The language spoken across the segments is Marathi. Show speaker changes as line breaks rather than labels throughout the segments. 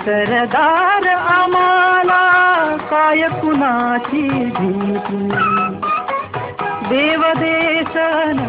सरदार आम्हाला काय कुणाची भीती, देवदेशन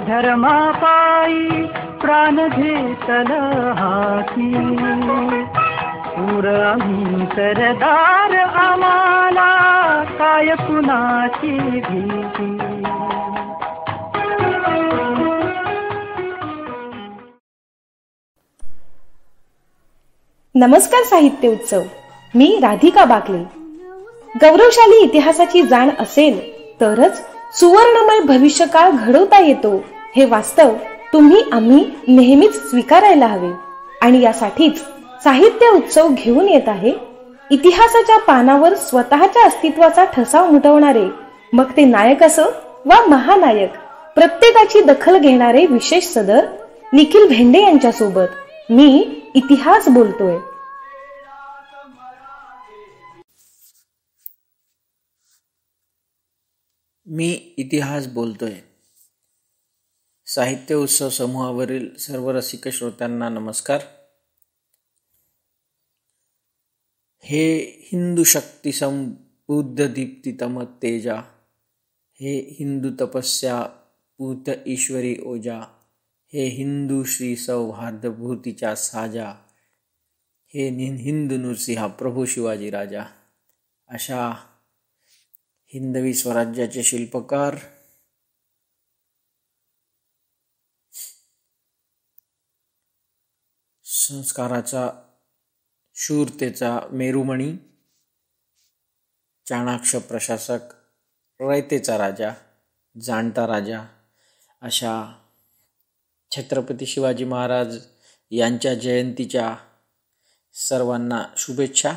धर्मापायी प्राण घेतल हाती. शूर आम्ही सरदार आम्हाला काय कुणाची भीती.
नमस्कार साहित्य उत्सव. मी राधिका बाकले. गौरवशाली इतिहासाची जाण असेल तरच सुवर्णमय भविष्यकाळ घडवता येतो हे वास्तव तुम्ही आम्ही नेहमीच स्वीकारायला हवे. आणि यासाठीच साहित्य उत्सव घेऊन येत आहे इतिहासाच्या पानावर स्वतःच्या अस्तित्वाचा ठसा उमटवणारे, मग ते नायक असो वा महानायक, प्रत्येकाची दखल घेणारे विशेष सदर निखिल भेंडे यांच्या सोबत मी इतिहास बोलतोय.
मी इतिहास बोलतोय. साहित्य उत्सव समूहावरील सर्व रसिक श्रोत्यांना नमस्कार. हे हिंदू शक्ती बुद्ध दीप्तितम तेजा, हे हिंदू तपस्या पूत ईश्वरी ओजा, हे हिंदू श्री सौहार्दभूतीच्या साजा, हे हिंदू नृसिंहा प्रभू शिवाजी राजा. अशा हिंदवी स्वराज्याचे शिल्पकार संस्काराचा शूरतेचा मेरुमणी, चाणाक्ष प्रशासक, रयतेचा राजा, जाणता राजा, अशा छत्रपती शिवाजी महाराज यांच्या जयंतीच्या सर्वांना शुभेच्छा.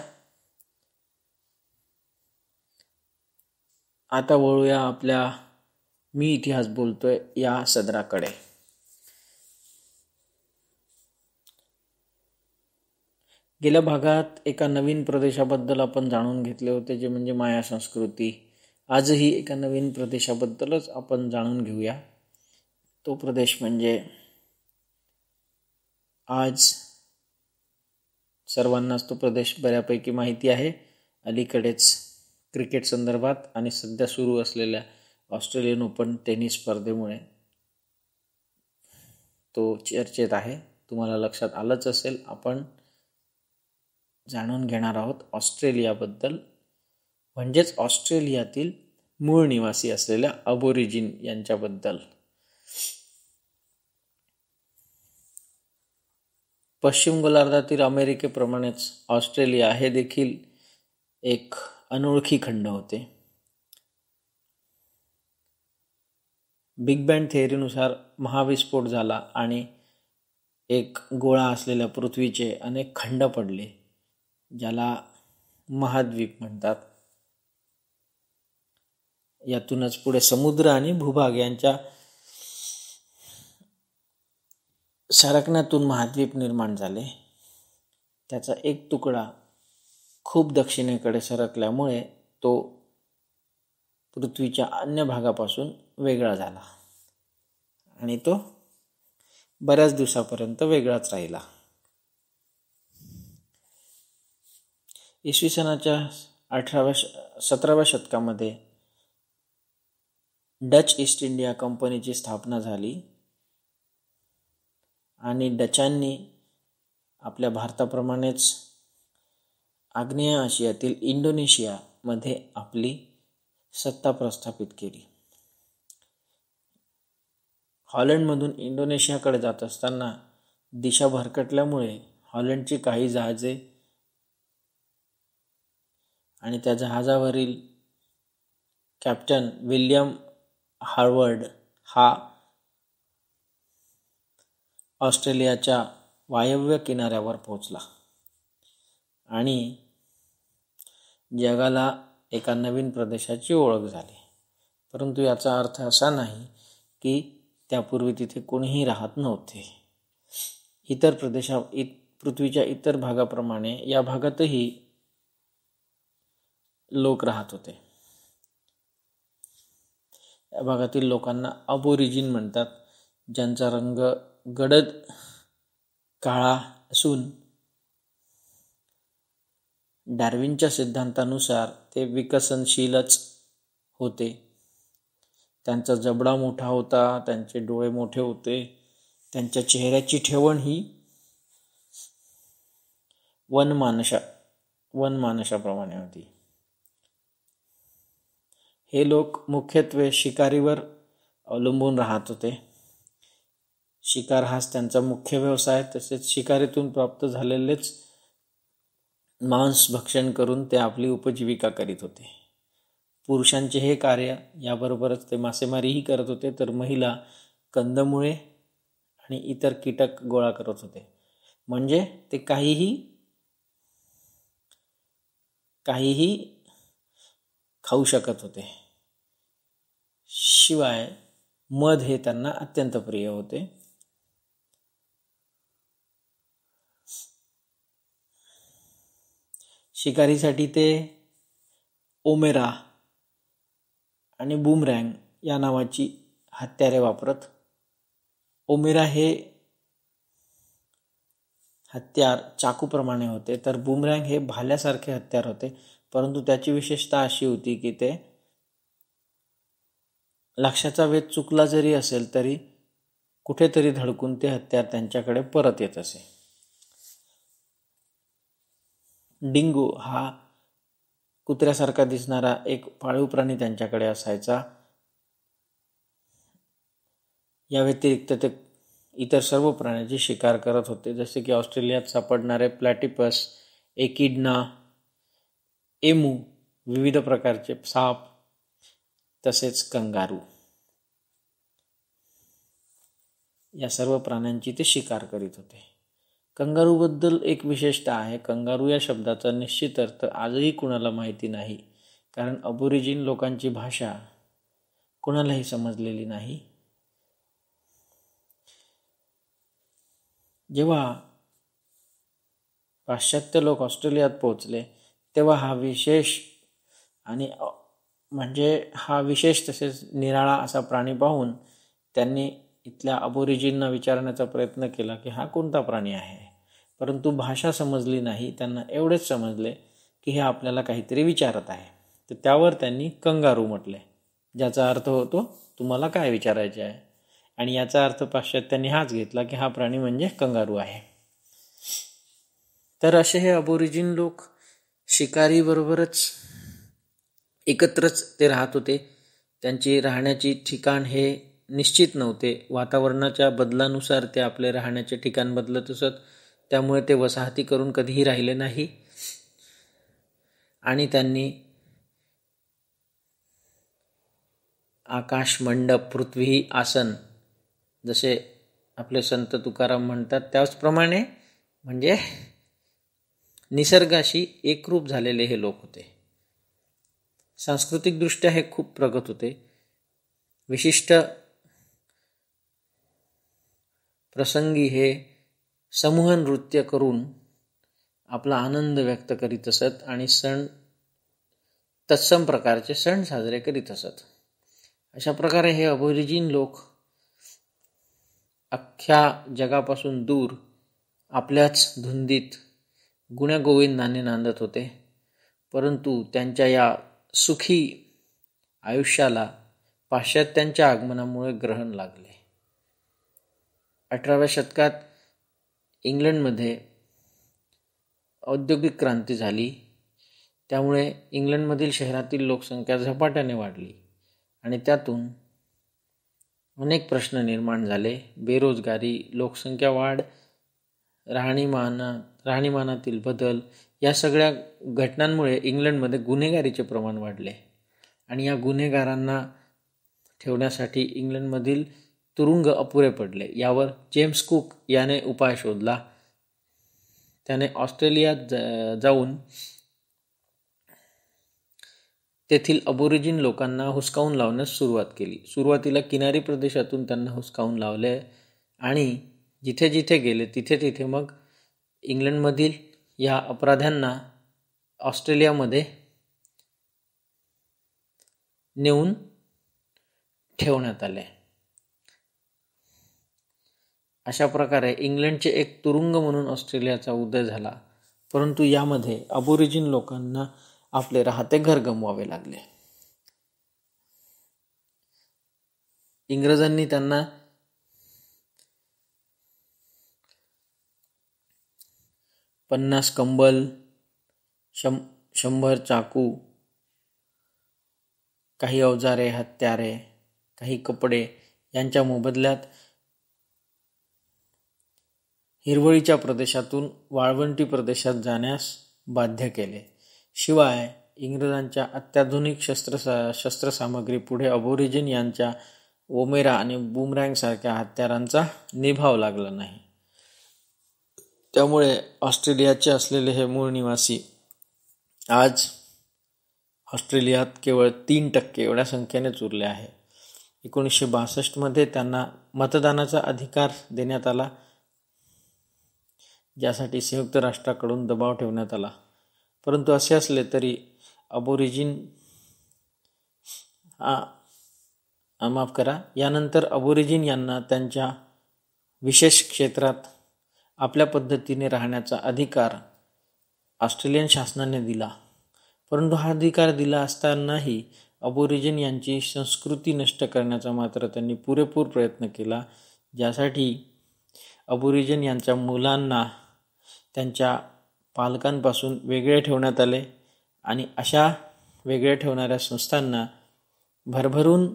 आता वळूया आपल्या मी इतिहास बोलतोय या सदराकडे. गेल्या भागात एका नवीन प्रदेशाबद्दल आपण जाणून घेतले होते, जे म्हणजे माया संस्कृती. आजही एका नवीन प्रदेशाबद्दलच आपण जाणून घेऊया. तो प्रदेश म्हणजे आज सर्वांनाच तो प्रदेश बऱ्यापैकी माहिती आहे. अलीकडेच क्रिकेट संदर्भात आणि सध्या सुरू असलेल्या ऑस्ट्रेलियन ओपन टेनिस स्पर्धेमुळे तो चर्चेत आहे. तुम्हाला लक्षात आलंच असेल, आपण जाणून घेणार आहोत ऑस्ट्रेलियाबद्दल, म्हणजेच ऑस्ट्रेलियातील मूळ निवासी असलेल्या अबोरिजिन यांच्याबद्दल. पश्चिम गोलार्धातील अमेरिकेप्रमाणेच ऑस्ट्रेलिया हे देखील एक अनोळखी खंड होते. बिग बँग थिअरीनुसार महाविस्फोट झाला आणि एक गोळा असलेल्या पृथ्वीचे अनेक खंड पडले, ज्याला महाद्वीप म्हणतात. यातूनच पुढे समुद्र आणि भूभाग यांच्या सरकण्यातून महाद्वीप निर्माण झाले. त्याचा एक तुकडा खूप दक्षिणेकडे सरकल्यामुळे तो पृथ्वीच्या अन्य भागापासून वेगळा झाला आणि तो बऱ्याच दिवसापर्यंत वेगळाच राहिला. इसवी सनाच्या 17व्या शतकामध्ये डच ईस्ट इंडिया कंपनीची स्थापना झाली आणि डचांनी आपल्या भारताप्रमाणेच आग्नेय आशियातील इंडोनेशियामध्ये आपली सत्ता प्रस्थापित केली. हॉलंडमधून इंडोनेशियाकडे जात असताना दिशा भरकटल्यामुळे हॉलंडची काही जहाजे आणि त्या जहाजावरील कॅप्टन विल्यम हार्वर्ड हा ऑस्ट्रेलियाच्या वायव्य किनाऱ्यावर पोहोचला आणि जगाला एका नवीन प्रदेशाची ओळख झाली. परंतु याचा अर्थ असा नाही की त्यापूर्वी तिथे कोणीही राहत नव्हते. इतर पृथ्वीच्या इतर भागाप्रमाणे या भागातही लोक राहत होते. या भागातील लोकांना अबोरिजिन म्हणतात, ज्यांचा रंग गडद काळा असून डार्विनच्या सिद्धांतानुसार ते विकसनशीलच होते. त्यांचा जबडा मोठा होता, त्यांचे डोळे मोठे होते, त्यांच्या चेहऱ्याची ठेवण ही वनमानशाप्रमाणे होती. हे लोक मुख्यत्वे शिकारीवर अवलंबून राहत होते. शिकार हाच त्यांचा मुख्य व्यवसाय. तसेच शिकारीतून प्राप्त झालेलेच मांस भक्षण करून ते आपली उपजीविका करीत होते. पुरुषांचे हे कार्य, याबरोबरच ते मासेमारीही करत होते, तर महिला कंदमुळे आणि इतर कीटक गोळा करत होते. म्हणजे ते काहीही खाऊ शकत होते. शिवाय मध हे त्यांना अत्यंत प्रिय होते. शिकारीसाठी ते ओमेरा आणि बूमरँग या नावाची हत्यारे वापरत. ओमेरा हे हत्यार चाकूप्रमाणे होते, तर बूमरँग हे भाल्यासारखे हत्यार होते, परंतु त्याची विशेषता अशी होती की ते लक्ष्याचा वेध चुकला जरी असेल तरी कुठेतरी धडकून ते हत्यार त्यांच्याकडे परत येत असे. डिंगो हा कुत्र्यासारखा दिसणारा एक पाळीव प्राणी त्यांच्याकडे असायचा. या व्यतिरिक्त ते इतर सर्व प्राण्यांची शिकार करत होते, जसे की ऑस्ट्रेलियात सापडणारे प्लॅटिपस, एकिडना, एमू, विविध प्रकारचे साप, तसेच कंगारू. या सर्व प्राण्यांची ते शिकार करीत होते. कंगारूबद्दल एक विशेषता आहे. कंगारू या शब्दाचा निश्चित अर्थ आजही कुणाला माहिती नाही, कारण अबोरिजिन लोकांची भाषा कुणालाही समजलेली नाही. जेव्हा पाश्चात्य लोक ऑस्ट्रेलियात पोहोचले तेव्हा हा विशेष तसेच निराळा असा प्राणी पाहून त्यांनी इथल्या अबोरिजिनना विचारण्याचा प्रयत्न केला की हा कोणता प्राणी आहे, परंतु भाषा समजली नाही. त्यांना एवढेच समजले की हे आपल्याला काहीतरी विचारत आहे. तर त्यावर त्यांनी कंगारू म्हटले, ज्याचा अर्थ होतो तुम्हाला काय विचारायचे आहे. आणि याचा अर्थ पाश्चात्यांनी हाच घेतला की हा प्राणी म्हणजे कंगारू आहे. तर असे हे अबोरिजिन लोक शिकारीबरोबरच एकत्रच ते राहत होते. त्यांची राहण्याची ठिकाण हे निश्चित नव्हते. वातावरणाच्या बदलानुसार ते आपले राहण्याचे ठिकाण बदलत असत. त्यामुळे ते वसाहती करून कधीही राहिले नाही. आणि त्यांनी आकाश मंडप, पृथ्वी आसन, जसे आपले संत तुकाराम म्हणतात, त्याचप्रमाणे म्हणजे निसर्गाशी एकरूप झालेले हे लोक होते. सांस्कृतिकदृष्ट्या हे खूप प्रगत होते. विशिष्ट प्रसंगी हे समूह नृत्य करून आपला आनंद व्यक्त करीत असत आणि तत्सम प्रकारचे सण साजरे करीत असत. अशा प्रकारे हे अबोरिजिन लोक अख्ख्या जगापासून दूर आपल्याच धुंदीत गुण्यागोविंदाने नांदत होते. परंतु त्यांच्या या सुखी आयुष्याला पाश्चात्यांच्या आगमनामुळे ग्रहण लागले. 18व्या शतकात इंग्लंडमध्ये औद्योगिक क्रांती झाली. त्यामुळे इंग्लंडमधील शहरातील लोकसंख्या झपाट्याने वाढली आणि त्यातून अनेक प्रश्न निर्माण झाले. बेरोजगारी, लोकसंख्या वाढ, राहणीमानातील बदल, या सगळ्या घटनांमुळे इंग्लंडमध्ये गुन्हेगारीचे प्रमाण वाढले आणि या गुन्हेगारांना ठेवण्यासाठी इंग्लंडमधील तुरुंग अपुरे पडले. यावर जेम्स कुक याने उपाय शोधला. त्याने ऑस्ट्रेलियात जाऊन तेथील अबोरिजिन लोकांना हुसकावून लावण्यास सुरुवात केली. सुरुवातीला किनारी प्रदेशातून त्यांना हुसकावून लावले आणि जिथे जिथे गेले तिथे तिथे मग इंग्लंडमधील या अपराध्यांना ऑस्ट्रेलियामध्ये नेऊन ठेवण्यात आले. अशा प्रकारे इंग्लंडचे एक तुरुंग म्हणून ऑस्ट्रेलियाचा उदय झाला. परंतु यामध्ये अबोरिजिन लोकांना आपले राहते घर गमवावे लागले. इंग्रजांनी त्यांना 50 कंबल, 100 चाकू, काही अवजारे, हत्यारे, काही कपडे यांच्या मोबदल्यात हिरवळीच्या प्रदेशातून वाळवंटी प्रदेशात जाण्यास बाध्य केले. शिवाय इंग्रजांच्या अत्याधुनिक शस्त्रसामग्री पुढे अबोरिजिन यांच्या ओमेरा आणि बूमरँग सारख्या हत्यारांचा निभाव लागला नाही. त्यामुळे ऑस्ट्रेलियाचे असलेले हे मूळ निवासी आज ऑस्ट्रेलियात केवळ 3% एवढ्या संख्येनेच उरले आहे. 1962 त्यांना मतदानाचा अधिकार देण्यात आला, ज्यासाठी संयुक्त राष्ट्राकडून दबाव ठेवण्यात आला. परंतु असे असले तरी यानंतर अबोरिजिन यांना त्यांच्या विशेष क्षेत्रात आपल्या पद्धतीने राहण्याचा अधिकार ऑस्ट्रेलियन शासनाने दिला. परंतु हा अधिकार दिला असतानाही अबोरिजिन यांची संस्कृती नष्ट करण्याचा मात्र त्यांनी पुरेपूर प्रयत्न केला, ज्यासाठी अबोरिजिन यांच्या मुलांना त्यांच्या पालकांपासून वेगळे ठेवण्यात आले आणि अशा वेगळे ठेवणाऱ्या संस्थांना भरभरून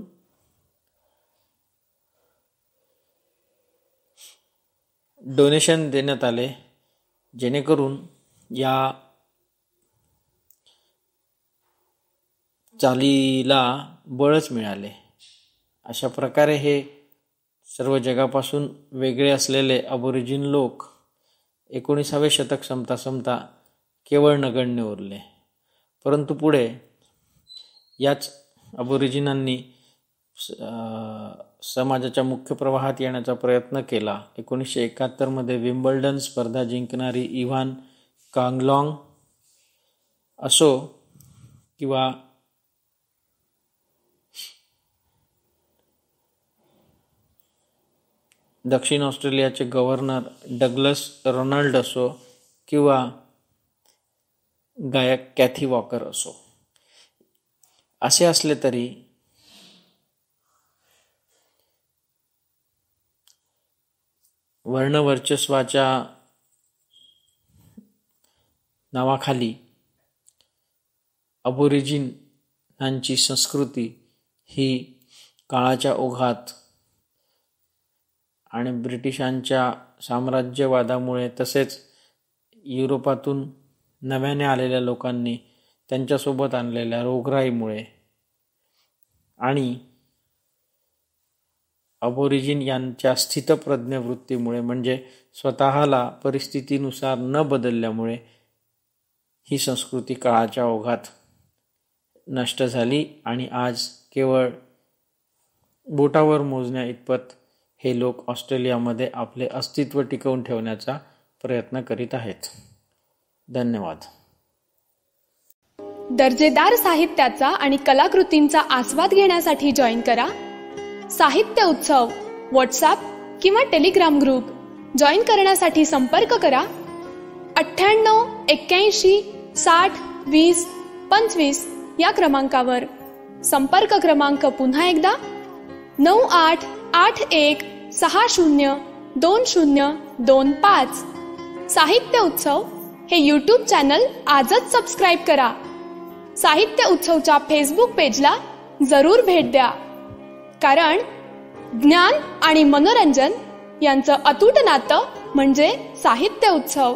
डोनेशन देण्यात आले, जेणेकरून या चालीला बळच मिळाले. अशा प्रकारे हे सर्व जगापासून वेगळे असलेले अबोरिजिन लोक 19वे शतक संपता केवळ नगण्य उरले. परंतु पुढे याच अबोरिजिनांनी समाजाच्या मुख्य प्रवाहात येण्याचा प्रयत्न केला. 1971 विम्बल्डन स्पर्धा जिंकणारी इव्हान कांगलॉंग असो किंवा दक्षिण ऑस्ट्रेलियाचे गव्हर्नर डग्लस रोनाल्ड असो किंवा गायक कॅथी वॉकर असो, असे असले तरी वर्णवर्चस्वाच्या नावाखाली अबोरिजिनांची संस्कृती ही काळाच्या ओघात आणि ब्रिटिशांच्या साम्राज्यवादामुळे तसेच युरोपातून नव्याने आलेल्या लोकांनी त्यांच्यासोबत आणलेल्या रोगराईमुळे आणि अबोरिजिन यांच्या स्थितप्रज्ञ वृत्तीमुळे, म्हणजे स्वतःला परिस्थितीनुसार न बदलल्यामुळे ही संस्कृती काळाच्या ओघात नष्ट झाली आणि आज केवळ बोटावर मोजण्या इतपत हे लोक ऑस्ट्रेलियामध्ये आपले अस्तित्व टिकवून ठेवण्याचा प्रयत्न करीत आहेत. धन्यवाद.
दर्जेदार साहित्याचा आणि कलाकृतींचा आस्वाद घेण्यासाठी जॉईन करा साहित्य उत्सव व्हॉट्सॲप किंवा टेलिग्राम ग्रुप. जॉईन करण्यासाठी संपर्क करा 98 81 60 20 25 या क्रमांकावर. संपर्क क्रमांक पुन्हा एकदा 9881 60 2025. साहित्य उत्सव हे यूट्यूब चॅनल आजच सबस्क्राईब करा. साहित्य उत्सवच्या फेसबुक पेजला जरूर भेट द्या, कारण ज्ञान आणि मनोरंजन यांचं अतूट नातं म्हणजे साहित्य उत्सव.